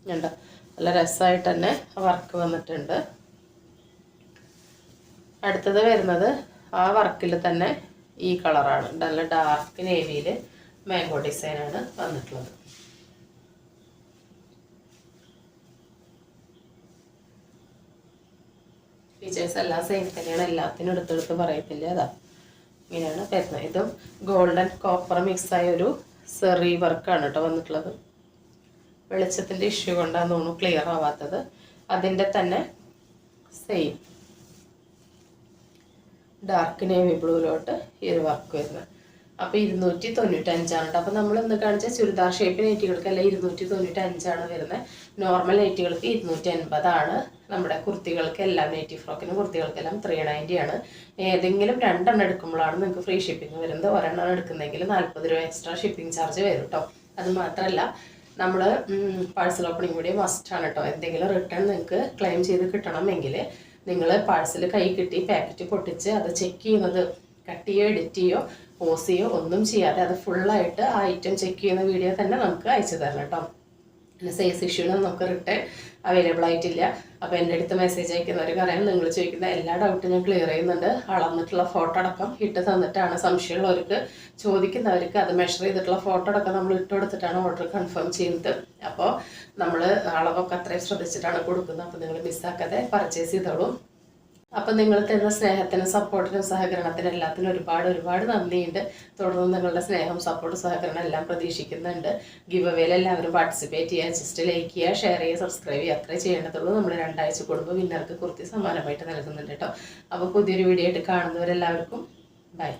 കണ്ടോ, നല്ല രസമായിട്ട് തന്നെ വർക്ക് വന്നിട്ടുണ്ട്. അടുത്തത് വരുന്നത് ആ വർക്കിൽ തന്നെ ഈ കളറാണ്, നല്ല ഡാർക്ക് നേവിയിൽ മാംഗോ ഡിസൈനാണ് വന്നിട്ടുള്ളത്. ഫീച്ചേഴ്സ് എല്ലാം സെയിം തന്നെയാണ്, എല്ലാത്തിനും എടുത്തെടുത്ത് പറയത്തില്ല. അതാ ഇങ്ങനെയാണ് വരുന്നത്. ഇതും ഗോൾഡൻ കോപ്പർ മിക്സായ ഒരു സെറി വർക്കാണ് കേട്ടോ വന്നിട്ടുള്ളത്. വെളിച്ചത്തിൻ്റെ ഇഷ്യൂ കൊണ്ടാന്ന് തോന്നുന്നു ക്ലിയർ ആവാത്തത്. അതിൻ്റെ തന്നെ സെയിം ഡാർക്ക് നേവി ബ്ലൂയിലോട്ട് ഈ ഒരു വർക്ക് വരുന്നത്. അപ്പോൾ 295 കേട്ടോ. അപ്പോൾ നമ്മൾ ഇന്ന് കാണിച്ച ചുരിദാർ ഷേപ്പ് നൈറ്റികൾക്കല്ല 295 വരുന്നത്. നോർമൽ നൈറ്റികൾക്ക് 280 നമ്മുടെ കുർത്തികൾക്ക് എല്ലാം, നൈറ്റി ഫ്രോക്കിനും കുർത്തികൾക്കെല്ലാം 390 ഏതെങ്കിലും 2 എണ്ണം എടുക്കുമ്പോഴാണ് നിങ്ങൾക്ക് ഫ്രീ ഷിപ്പിംഗ് വരുന്നത്. ഒരെണ്ണം എടുക്കുന്നെങ്കിൽ 40 രൂപ എക്സ്ട്രാ ഷിപ്പിംഗ് ചാർജ് വരും കേട്ടോ. അത് മാത്രമല്ല നമ്മൾ പാഴ്സൽ ഓപ്പണിംഗ് കൂടി മസ്റ്റാണ് കേട്ടോ. എന്തെങ്കിലും റിട്ടേൺ നിങ്ങൾക്ക് ക്ലെയിം ചെയ്ത് കിട്ടണമെങ്കിൽ നിങ്ങൾ പാഴ്സൽ കൈ കിട്ടി പാക്കറ്റ് പൊട്ടിച്ച് അത് ചെക്ക് ചെയ്യുന്നത് കട്ട് ചെയ്യോ എഡിറ്റ് ചെയ്യോ പോസ് ചെയ്യോ ഒന്നും ചെയ്യാതെ അത് ഫുള്ളായിട്ട് ആ ഐറ്റം ചെക്ക് ചെയ്യുന്ന വീഡിയോ തന്നെ നമുക്ക് അയച്ചു തരണം കേട്ടോ. പിന്നെ സൈസ് ഇഷ്യൂനും നമുക്ക് റിട്ടേൺ അവൈലബിൾ ആയിട്ടില്ല. അപ്പോൾ എൻ്റെ അടുത്ത് മെസ്സേജ് അയക്കുന്നവർ അറിയാം, നിങ്ങൾ ചോദിക്കുന്ന എല്ലാ ഡൗട്ടും ഞാൻ ക്ലിയർ ചെയ്യുന്നുണ്ട്. അളന്നിട്ടുള്ള ഫോട്ടോ അടക്കം ഇട്ട് തന്നിട്ടാണ്, സംശയമുള്ളവർക്ക് ചോദിക്കുന്നവർക്ക് അത് മെഷർ ചെയ്തിട്ടുള്ള ഫോട്ടോ അടക്കം നമ്മൾ ഇട്ട് കൊടുത്തിട്ടാണ് ഓർഡർ കൺഫേം ചെയ്യുന്നത്. അപ്പോൾ നമ്മൾ അളവൊക്കെ അത്രയും ശ്രദ്ധിച്ചിട്ടാണ് കൊടുക്കുന്നത്. അപ്പോൾ നിങ്ങൾ മിസ്സാക്കാതെ പർച്ചേസ് ചെയ്തോളൂ. അപ്പം നിങ്ങൾ തരുന്ന സ്നേഹത്തിനും സപ്പോർട്ടിനും സഹകരണത്തിനും എല്ലാത്തിനും ഒരുപാട് നന്ദിയുണ്ട്. തുടർന്ന് നിങ്ങളുടെ സ്നേഹം സപ്പോർട്ട് സഹകരണം എല്ലാം പ്രതീക്ഷിക്കുന്നുണ്ട്. ഗിവ് അവേയിൽ എല്ലാവരും പാർട്ടിസിപ്പേറ്റ് ചെയ്യുക, ജസ്റ്റ് ലൈക്ക് ചെയ്യുക, ഷെയർ ചെയ്യുക, സബ്സ്ക്രൈബ് ചെയ്യുക, അത്രേ ചെയ്യേണ്ടതുള്ളൂ. നമ്മൾ 2 ആഴ്ച കൂടുമ്പോൾ വിന്നർക്ക് കുർത്തി സമ്മാനമായിട്ട് നൽകുന്നുണ്ട് കേട്ടോ. അപ്പോൾ പുതിയൊരു വീഡിയോ ആയിട്ട് കാണുന്നവരെല്ലാവർക്കും ബൈ.